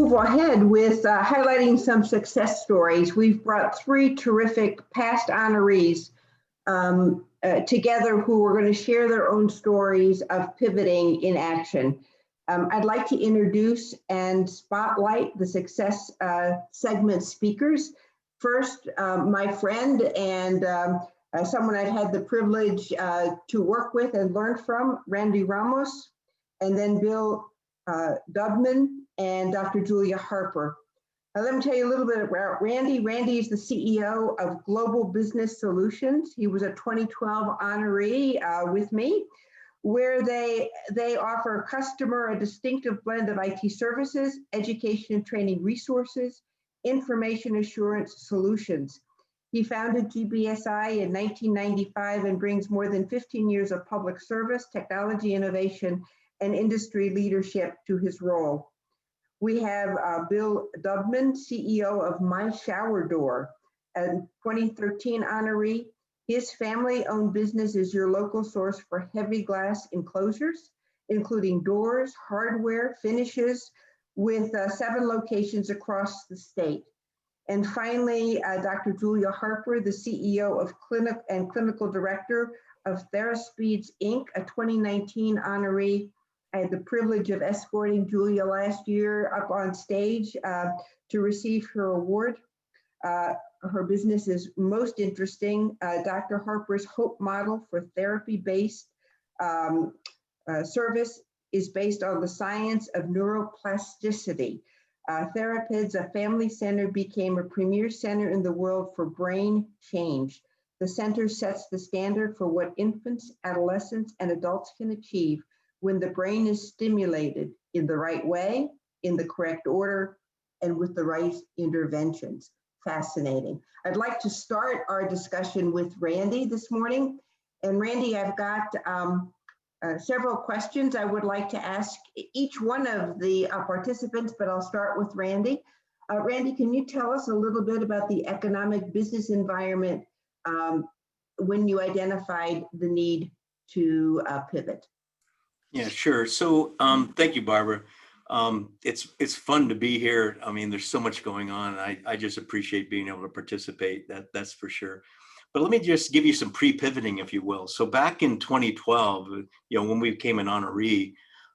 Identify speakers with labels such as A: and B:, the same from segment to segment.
A: move ahead with highlighting some success stories. We've brought three terrific past honorees together who are going to share their own stories of pivoting in action. I'd like to introduce and spotlight the success segment speakers. First, my friend and someone I've had the privilege to work with and learn from, Randy Ramos, and then Bill Daubmann and Dr. Julia Harper. Let me tell you a little bit about Randy. Randy is the CEO of Global Business Solutions. He was a 2012 honoree with me, where they offer a customer a distinctive blend of IT services, education and training resources, information assurance solutions. He founded GBSI in 1995 and brings more than 15 years of public service, technology innovation, and industry leadership to his role. We have Bill Daubmann, CEO of My Shower Door, a 2013 honoree. His family-owned business is your local source for heavy glass enclosures, including doors, hardware, finishes, with 7 locations across the state. And finally, Dr. Julia Harper, the CEO of Clinical Director of TheraSpeeds, Inc., a 2019 honoree. I had the privilege of escorting Julia last year up on stage to receive her award. Her business is most interesting. Dr. Harper's Hope model for therapy-based service is based on the science of neuroplasticity. Therapids, a family center, became a premier center in the world for brain change. The center sets the standard for what infants, adolescents, and adults can achieve when the brain is stimulated in the right way, in the correct order, and with the right interventions. Fascinating. I'd like to start our discussion with Randy this morning. And Randy, I've got several questions I would like to ask each one of the participants, but I'll start with Randy. Randy, can you tell us a little bit about the economic business environment when you identified the need to pivot?
B: Yeah, sure. So thank you, Barbara. It's fun to be here. I mean, there's so much going on. And I just appreciate being able to participate, that's for sure. But let me just give you some pre-pivoting, if you will. So back in 2012, when we became an honoree,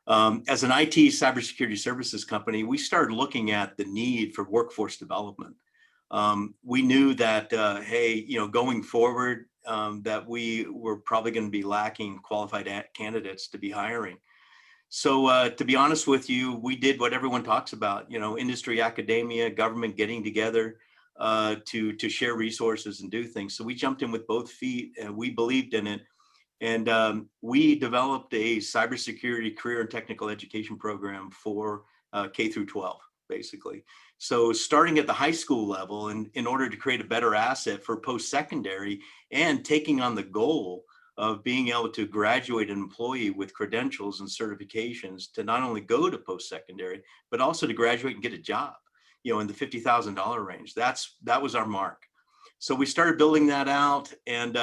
B: as an IT cybersecurity services company, we started looking at the need for workforce development. We knew that, hey, going forward, that we were probably going to be lacking qualified candidates to be hiring. So to be honest with you, we did what everyone talks about, industry, academia, government getting together to share resources and do things. So we jumped in with both feet and we believed in it. And we developed a cybersecurity career and technical education program for K through 12, basically. So starting at the high school level, and in order to create a better asset for post-secondary and taking on the goal of being able to graduate an employee with credentials and certifications to not only go to post-secondary, but also to graduate and get a job, in the $50,000 range. That was our mark. So we started building that out, and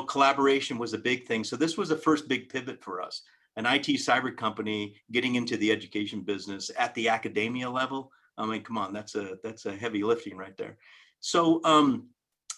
B: collaboration was a big thing. So this was the first big pivot for us, an IT cyber company getting into the education business at the academia level. I mean, come on, that's a heavy lifting right there. So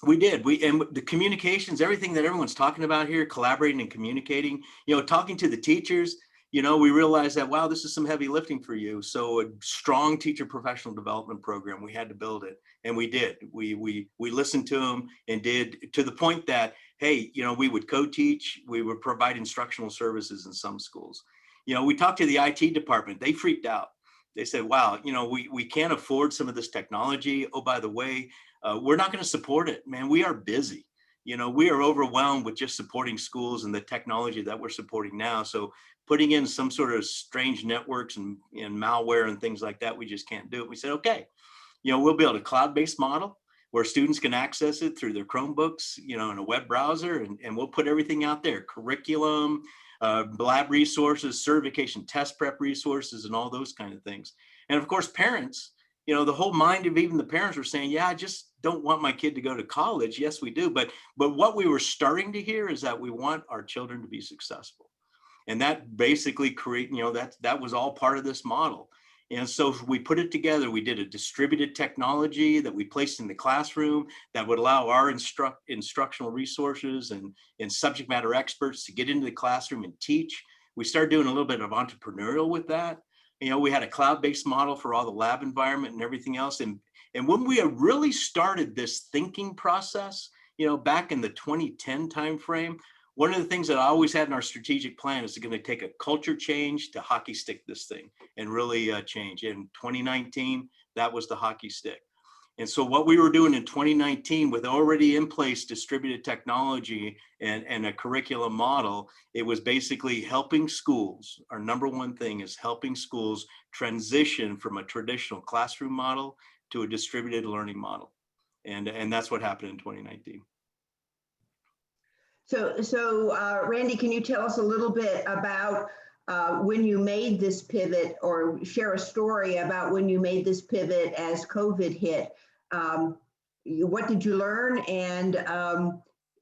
B: we did. And the communications, everything that everyone's talking about here, collaborating and communicating, talking to the teachers, we realized that, wow, this is some heavy lifting for you. So a strong teacher professional development program, we had to build it. And we did. We listened to them and did, to the point that, hey, we would co-teach, we would provide instructional services in some schools. We talked to the IT department, they freaked out. They said, wow, we can't afford some of this technology. Oh, by the way, we're not going to support it, man. We are busy. We are overwhelmed with just supporting schools and the technology that we're supporting now. So putting in some sort of strange networks and malware and things like that, we just can't do it. We said, okay, we'll build a cloud-based model where students can access it through their Chromebooks, in a web browser, and we'll put everything out there, curriculum, lab resources, certification, test prep resources, and all those kind of things. And of course, parents, the whole mind of even the parents were saying, yeah, I just don't want my kid to go to college. Yes, we do. But what we were starting to hear is that we want our children to be successful. And that basically that was all part of this model. And so we put it together. We did a distributed technology that we placed in the classroom that would allow our instructional resources and subject matter experts to get into the classroom and teach. We started doing a little bit of entrepreneurial with that. You know, we had a cloud-based model for all the lab environment and everything else. And when we really started this thinking process, you know, back in the 2010 timeframe, one of the things that I always had in our strategic plan is going to take a culture change to hockey stick this thing and really change. In 2019, that was the hockey stick. And so what we were doing in 2019 with already in place distributed technology and a curriculum model, it was basically helping schools. Our number one thing is helping schools transition from a traditional classroom model to a distributed learning model. And that's what happened in 2019.
A: So Randy, can you tell us a little bit about when you made this pivot, or share a story about when you made this pivot as COVID hit? What did you learn, and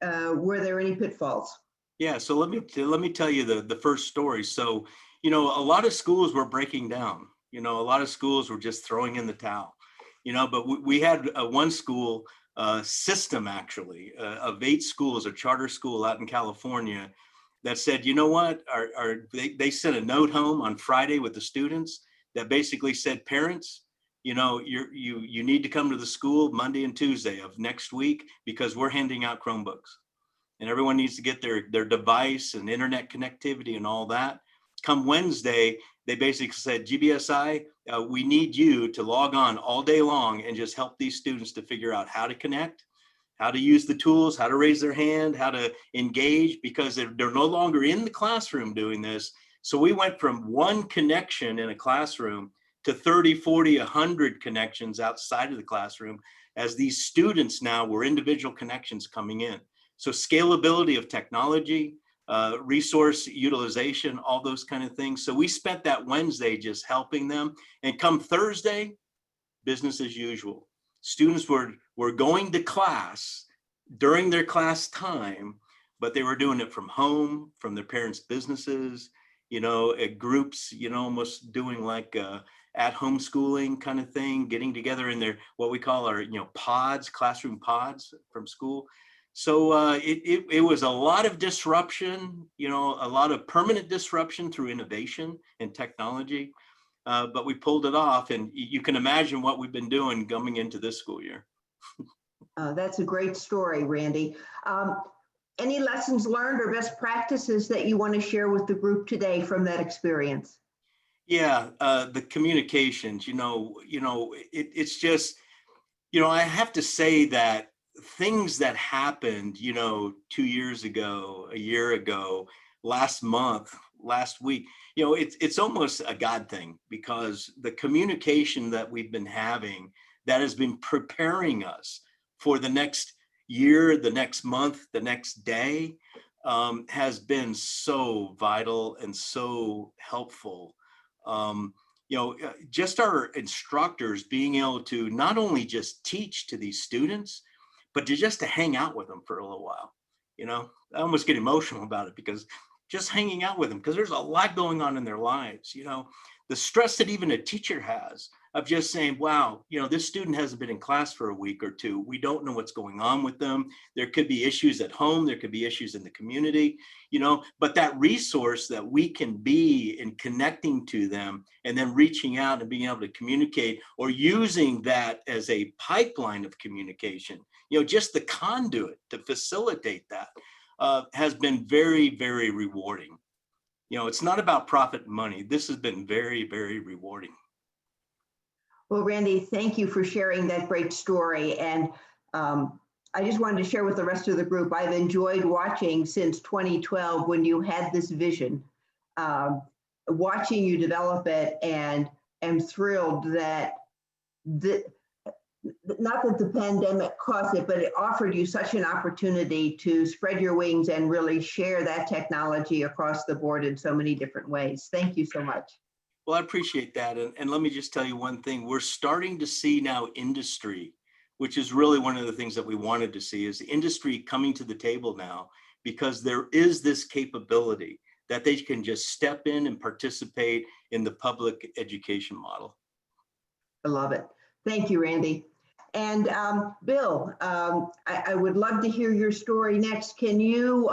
A: were there any pitfalls?
B: Yeah, so let me tell you the first story. So, you know, a lot of schools were breaking down. You know, a lot of schools were just throwing in the towel. You know, but we had one school system actually of 8 schools, a charter school out in California, that said, you know what, they sent a note home on Friday with the students that basically said, parents, you know, you need to come to the school Monday and Tuesday of next week because we're handing out Chromebooks. And everyone needs to get their device and internet connectivity and all that. Come Wednesday, they basically said, GBSI, we need you to log on all day long and just help these students to figure out how to connect, how to use the tools, how to raise their hand, how to engage, because they're no longer in the classroom doing this. So we went from one connection in a classroom to 30, 40, 100 connections outside of the classroom, as these students now were individual connections coming in. So scalability of technology, resource utilization, all those kind of things. So we spent that Wednesday just helping them. And come Thursday, business as usual. Students were going to class during their class time, but they were doing it from home, from their parents' businesses, you know, at groups, you know, almost doing like at home schooling kind of thing, getting together in their, what we call our, you know, pods, classroom pods from school. So it was a lot of disruption, you know, a lot of permanent disruption through innovation and technology, but we pulled it off, and you can imagine what we've been doing coming into this school year.
A: That's a great story, Randy. Any lessons learned or best practices that you want to share with the group today from that experience?
B: Yeah, the communications, it's just, you know, I have to say that things that happened, you know, 2 years ago, a year ago, last month, last week, you know, it's almost a God thing, because the communication that we've been having that has been preparing us for the next year, the next month, the next day, has been so vital and so helpful. Just our instructors being able to not only just teach to these students, but to hang out with them for a little while. You know, I almost get emotional about it, because just hanging out with them, because there's a lot going on in their lives. You know, the stress that even a teacher has of just saying, wow, you know, this student hasn't been in class for a week or two. We don't know what's going on with them. There could be issues at home. There could be issues in the community, you know, but that resource that we can be in connecting to them and then reaching out and being able to communicate, or using that as a pipeline of communication, you know, just the conduit to facilitate that, has been very, very rewarding. You know, it's not about profit and money. This has been very, very rewarding.
A: Well, Randy, thank you for sharing that great story. And I just wanted to share with the rest of the group, I've enjoyed watching since 2012 when you had this vision, watching you develop it, and am thrilled that not that the pandemic caused it, but it offered you such an opportunity to spread your wings and really share that technology across the board in so many different ways. Thank you so much.
B: Well, I appreciate that. And let me just tell you one thing. We're starting to see now industry, which is really one of the things that we wanted to see, is industry coming to the table now, because there is this capability that they can just step in and participate in the public education model.
A: I love it. Thank you, Randy. And Bill, I would love to hear your story next. Can you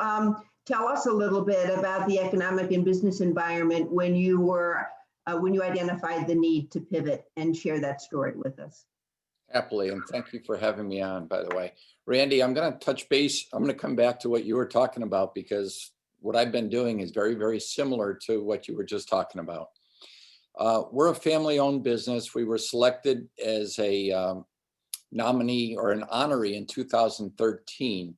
A: tell us a little bit about the economic and business environment when you identified the need to pivot, and share that story with us?
C: Happily, and thank you for having me on, by the way. Randy, I'm going to touch base. I'm going to come back to what you were talking about, because what I've been doing is very, very similar to what you were just talking about. We're a family-owned business. We were selected as a nominee or an honoree in 2013.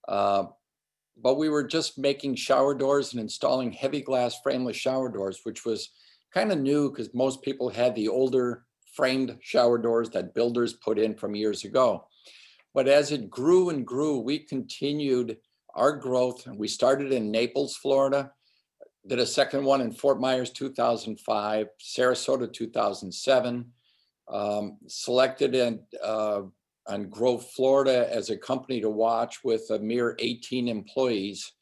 C: But we were just making shower doors and installing heavy glass frameless shower doors, which was kind of new because most people had the older framed shower doors that builders put in from years ago. But as it grew and grew, we continued our growth. We started in Naples, Florida, did a second one in Fort Myers, 2005, Sarasota, 2007, selected on Grove, Florida as a company to watch with a mere 18 employees.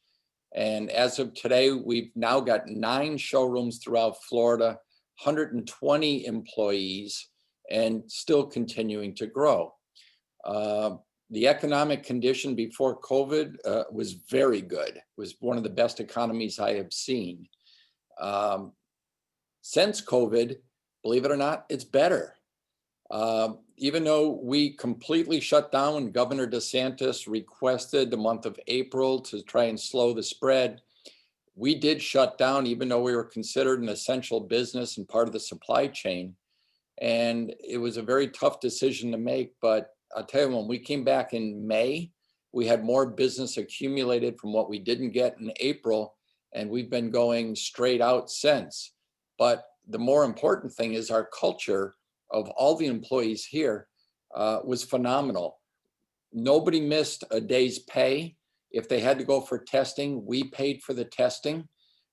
C: And as of today, we've now got 9 showrooms throughout Florida, 120 employees, and still continuing to grow. The economic condition before COVID was very good. It was one of the best economies I have seen. Since COVID, believe it or not, it's better. Even though we completely shut down when Governor DeSantis requested the month of April to try and slow the spread, we did shut down even though we were considered an essential business and part of the supply chain. And it was a very tough decision to make, but I'll tell you, when we came back in May, we had more business accumulated from what we didn't get in April, and we've been going straight out since. But the more important thing is our culture of all the employees here was phenomenal. Nobody missed a day's pay. If they had to go for testing, we paid for the testing.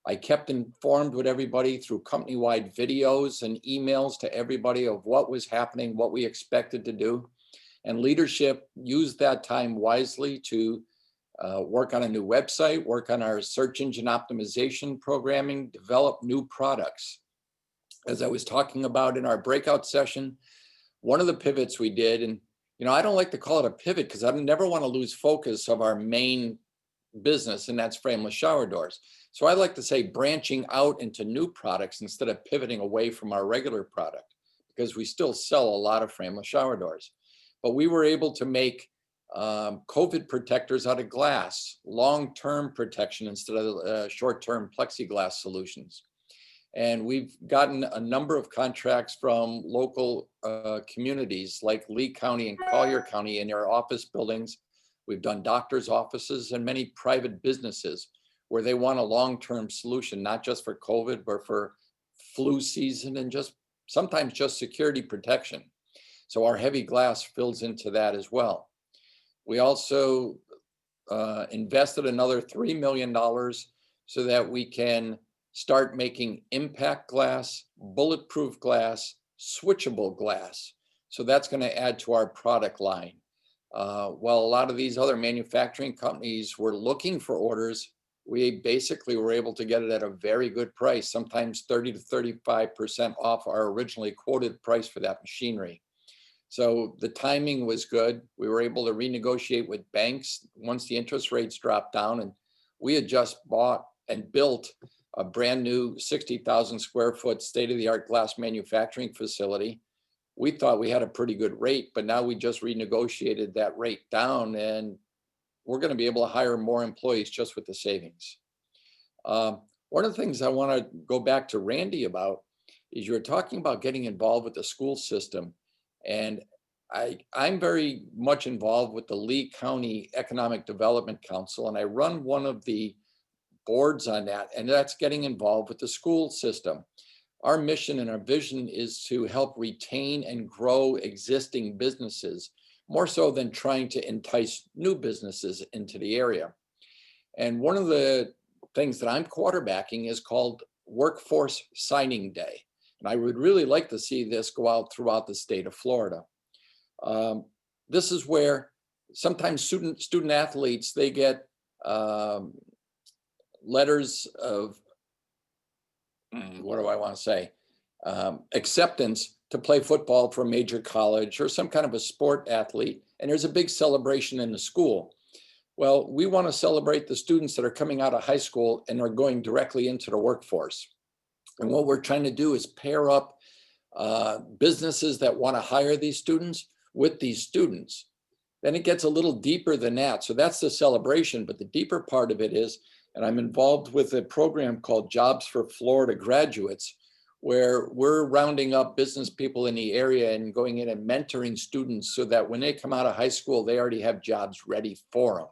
C: I kept informed with everybody through company-wide videos and emails to everybody of what was happening, what we expected to do. And leadership used that time wisely to work on a new website, work on our search engine optimization programming, develop new products. As I was talking about in our breakout session, one of the pivots we did, and I don't like to call it a pivot because I never want to lose focus of our main business, and that's frameless shower doors. So I like to say branching out into new products instead of pivoting away from our regular product, because we still sell a lot of frameless shower doors. But we were able to make COVID protectors out of glass, long-term protection instead of short-term plexiglass solutions. And we've gotten a number of contracts from local communities like Lee County and Collier County in their office buildings. We've done doctors' offices and many private businesses where they want a long-term solution, not just for COVID, but for flu season and just sometimes just security protection. So our heavy glass fills into that as well. We also invested another $3 million so that we can start making impact glass, bulletproof glass, switchable glass. So that's going to add to our product line. While a lot of these other manufacturing companies were looking for orders, we basically were able to get it at a very good price, sometimes 30 to 35% off our originally quoted price for that machinery. So the timing was good. We were able to renegotiate with banks once the interest rates dropped down, and we had just bought and built a brand new 60,000 square foot state-of-the-art glass manufacturing facility. We thought we had a pretty good rate, but now we just renegotiated that rate down, and we're going to be able to hire more employees just with the savings. One of the things I want to go back to Randy about is you were talking about getting involved with the school system. And I'm very much involved with the Lee County Economic Development Council, and I run one of the boards on that, and that's getting involved with the school system. Our mission and our vision is to help retain and grow existing businesses, more so than trying to entice new businesses into the area. And one of the things that I'm quarterbacking is called Workforce Signing Day. And I would really like to see this go out throughout the state of Florida. This is where sometimes student athletes, they get letters of, what do I want to say, acceptance to play football for a major college or some kind of a sport athlete, and there's a big celebration in the school. Well, we want to celebrate the students that are coming out of high school and are going directly into the workforce. And what we're trying to do is pair up businesses that want to hire these students with these students. Then it gets a little deeper than that. So that's the celebration, but the deeper part of it is, and I'm involved with a program called Jobs for Florida Graduates, where we're rounding up business people in the area and going in and mentoring students so that when they come out of high school, they already have jobs ready for them.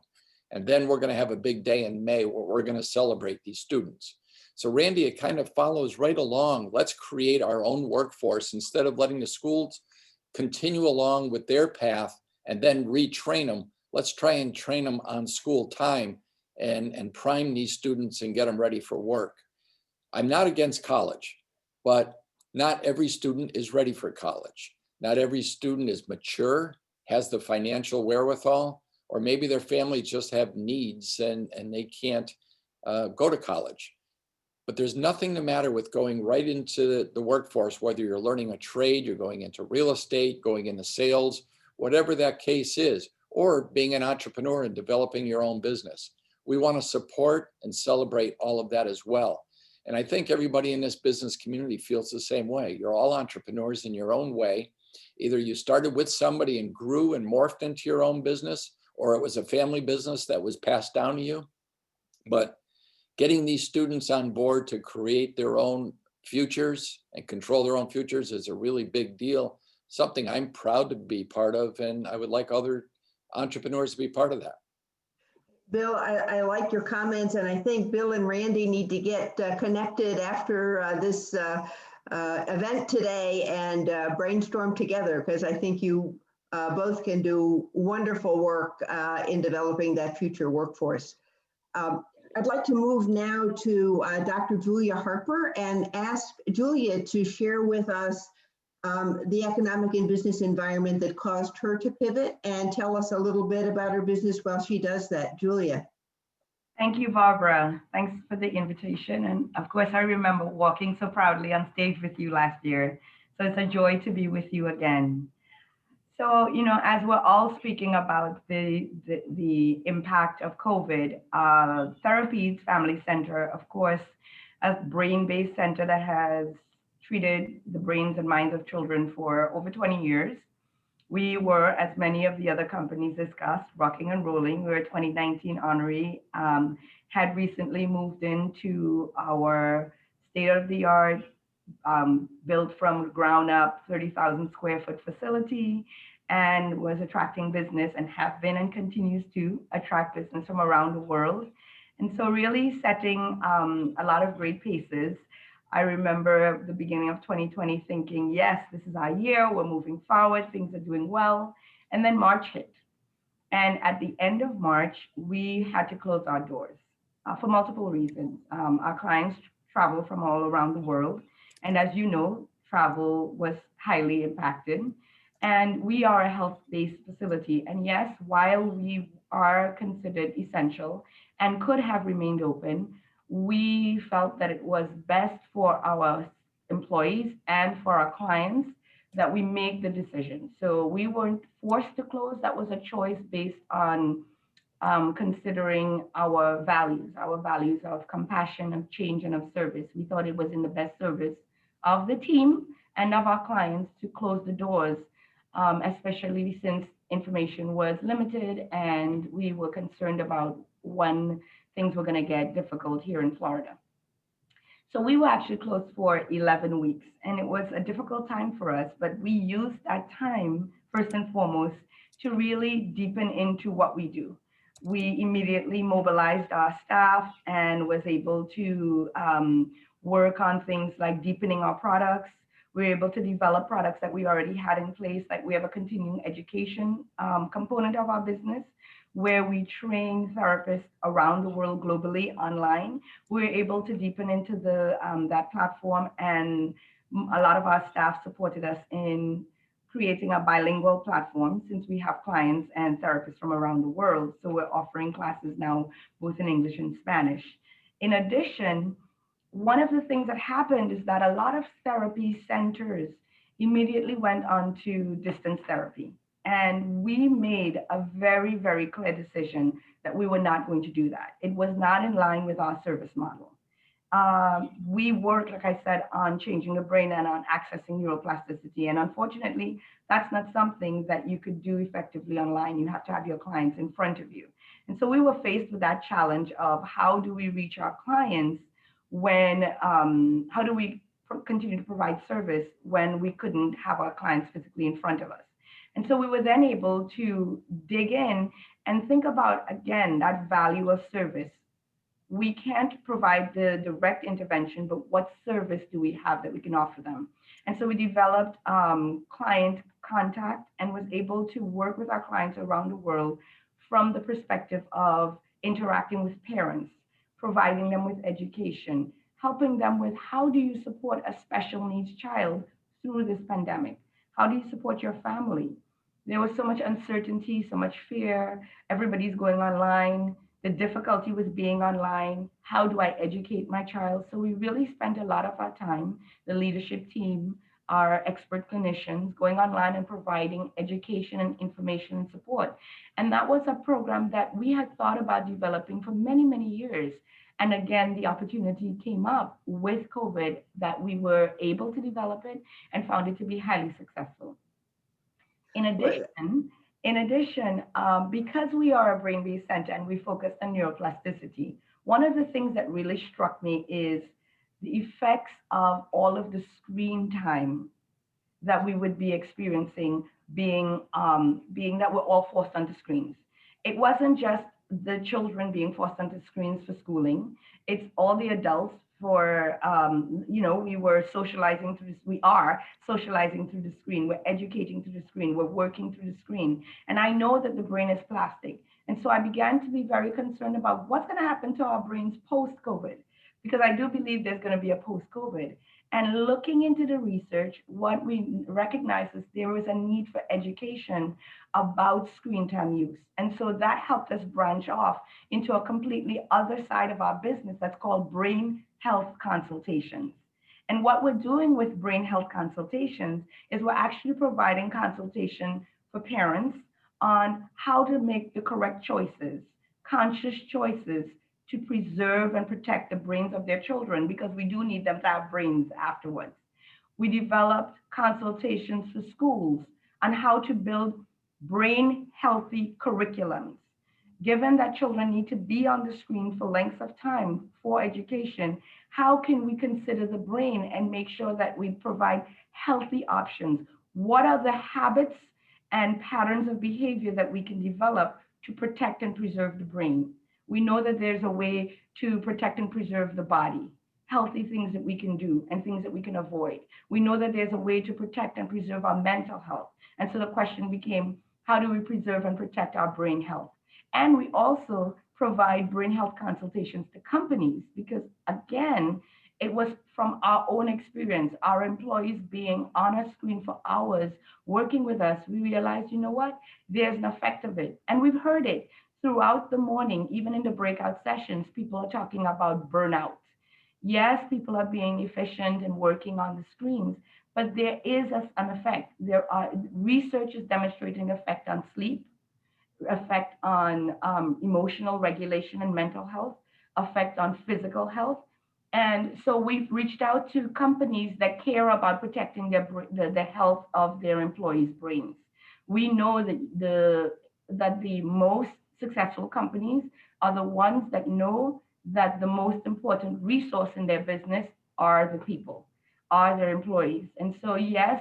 C: And then we're going to have a big day in May where we're going to celebrate these students. So Randy, it kind of follows right along. Let's create our own workforce instead of letting the schools continue along with their path and then retrain them. Let's try and train them on school time and prime these students and get them ready for work. I'm not against college, but not every student is ready for college. Not every student is mature, has the financial wherewithal, or maybe their families just have needs and they can't go to college. But there's nothing the matter with going right into the workforce, whether you're learning a trade, you're going into real estate, going into sales, whatever that case is, or being an entrepreneur and developing your own business. We want to support and celebrate all of that as well. And I think everybody in this business community feels the same way. You're all entrepreneurs in your own way. Either you started with somebody and grew and morphed into your own business, or it was a family business that was passed down to you. But getting these students on board to create their own futures and control their own futures is a really big deal, something I'm proud to be part of, and I would like other entrepreneurs to be part of that.
A: Bill, I like your comments, and I think Bill and Randy need to get connected after this event today and brainstorm together, because I think you both can do wonderful work in developing that future workforce. I'd like to move now to Dr. Julia Harper and ask Julia to share with us the economic and business environment that caused her to pivot, and tell us a little bit about her business while she does that. Julia.
D: Thank you, Barbara. Thanks for the invitation. And of course, I remember walking so proudly on stage with you last year. So it's a joy to be with you again. So, you know, as we're all speaking about the impact of COVID, Therapies Family Center, of course, a brain-based center that has treated the brains and minds of children for over 20 years. We were, as many of the other companies discussed, rocking and rolling. We were 2019 Honoree, had recently moved into our state-of-the-art, built from ground up, 30,000 square foot facility, and was attracting business and have been and continues to attract business from around the world. And so really setting a lot of great paces. I remember the beginning of 2020 thinking, yes, this is our year, we're moving forward, things are doing well. And then March hit. And at the end of March, we had to close our doors for multiple reasons. Our clients travel from all around the world. And as you know, travel was highly impacted. And we are a health-based facility. And yes, while we are considered essential and could have remained open, we felt that it was best for our employees and for our clients that we make the decision. So we weren't forced to close. That was a choice based on considering our values of compassion, of change, and of service. We thought it was in the best service of the team and of our clients to close the doors, especially since information was limited and we were concerned about when things were going to get difficult here in Florida. So we were actually closed for 11 weeks, and it was a difficult time for us, but we used that time, first and foremost, to really deepen into what we do. We immediately mobilized our staff and was able to work on things like deepening our products. We were able to develop products that we already had in place, like we have a continuing education component of our business, where we train therapists around the world globally online. We're able to deepen into that platform, and a lot of our staff supported us in creating a bilingual platform since we have clients and therapists from around the world. So we're offering classes now both in English and Spanish. In addition, one of the things that happened is that a lot of therapy centers immediately went on to distance therapy. And we made a very, very clear decision that we were not going to do that. It was not in line with our service model. We worked, like I said, on changing the brain and on accessing neuroplasticity. And unfortunately, that's not something that you could do effectively online. You have to have your clients in front of you. And so we were faced with that challenge of how do we reach our clients when, how do we continue to provide service when we couldn't have our clients physically in front of us. And so we were then able to dig in and think about, again, that value of service. We can't provide the direct intervention, but what service do we have that we can offer them? And so we developed client contact and was able to work with our clients around the world from the perspective of interacting with parents, providing them with education, helping them with how do you support a special needs child through this pandemic? How do you support your family? There was so much uncertainty, so much fear. Everybody's going online. The difficulty with being online. How do I educate my child? So we really spent a lot of our time, the leadership team, our expert clinicians, going online and providing education and information and support. And that was a program that we had thought about developing for many, many years. And again, the opportunity came up with COVID that we were able to develop it and found it to be highly successful. In addition, because we are a brain-based center and we focus on neuroplasticity, one of the things that really struck me is the effects of all of the screen time that we would be experiencing being that we're all forced onto screens. It wasn't just the children being forced onto screens for schooling, it's all the adults for, we were socializing through this, we are socializing through the screen, we're educating through the screen, we're working through the screen. And I know that the brain is plastic. And so I began to be very concerned about what's going to happen to our brains post-COVID, because I do believe there's going to be a post-COVID. And looking into the research, what we recognize is there is a need for education about screen time use. And so that helped us branch off into a completely other side of our business that's called brain health consultations. And what we're doing with brain health consultations is we're actually providing consultation for parents on how to make the correct choices, conscious choices, to preserve and protect the brains of their children, because we do need them to have brains afterwards. We developed consultations for schools on how to build brain healthy curriculums. Given that children need to be on the screen for lengths of time for education, how can we consider the brain and make sure that we provide healthy options? What are the habits and patterns of behavior that we can develop to protect and preserve the brain? We know that there's a way to protect and preserve the body, healthy things that we can do and things that we can avoid. We know that there's a way to protect and preserve our mental health. And so the question became, how do we preserve and protect our brain health? And we also provide brain health consultations to companies, because again, it was from our own experience, our employees being on a screen for hours, working with us, we realized, you know what, there's an effect of it. And we've heard it throughout the morning, even in the breakout sessions, people are talking about burnout. Yes, people are being efficient and working on the screens, but there is an effect. There are research is demonstrating effect on sleep, effect on emotional regulation and mental health, effect on physical health. And so we've reached out to companies that care about protecting the health of their employees' brains. We know that the most successful companies are the ones that know that the most important resource in their business are the people, are their employees. And so, yes,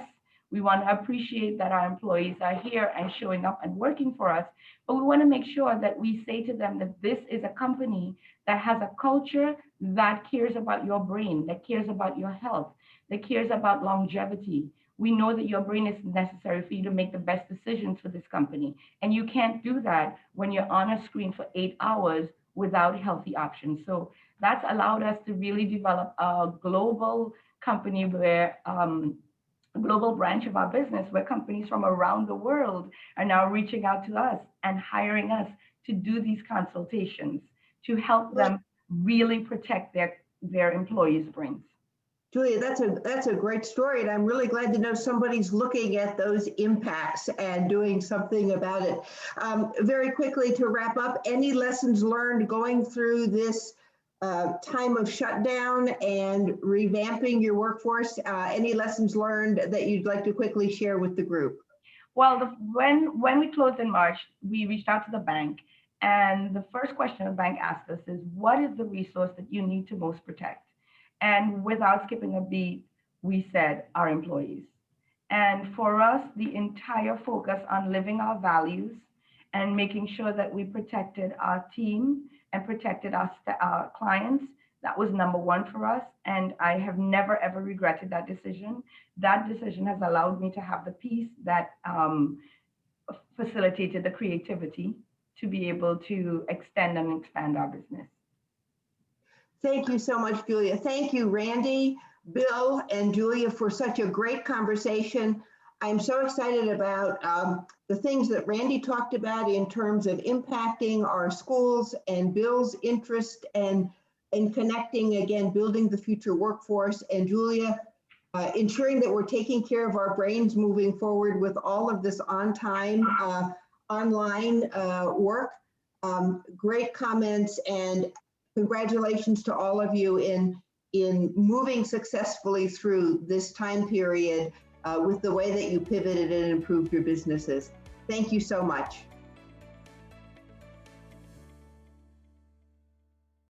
D: we want to appreciate that our employees are here and showing up and working for us, but we want to make sure that we say to them that this is a company that has a culture that cares about your brain, that cares about your health, that cares about longevity. We know that your brain is necessary for you to make the best decisions for this company. And you can't do that when you're on a screen for 8 hours without healthy options. So that's allowed us to really develop a global company where a global branch of our business where companies from around the world are now reaching out to us and hiring us to do these consultations to help them really protect their employees' brains.
A: Julia, that's a great story, and I'm really glad to know somebody's looking at those impacts and doing something about it. Very quickly to wrap up, any lessons learned going through this time of shutdown and revamping your workforce? Any lessons learned that you'd like to quickly share with the group?
D: Well, when we closed in March, we reached out to the bank, and the first question the bank asked us is, what is the resource that you need to most protect? And without skipping a beat, we said our employees. And for us, the entire focus on living our values and making sure that we protected our team and protected our clients, that was number one for us. And I have never, ever regretted that decision. That decision has allowed me to have the peace that facilitated the creativity to be able to extend and expand our business.
A: Thank you so much, Julia. Thank you, Randy, Bill, and Julia for such a great conversation. I'm so excited about the things that Randy talked about in terms of impacting our schools, and Bill's interest and connecting, again, building the future workforce, and Julia, ensuring that we're taking care of our brains moving forward with all of this on-time, online work. Great comments, and congratulations to all of you in moving successfully through this time period with the way that you pivoted and improved your businesses. Thank you so much.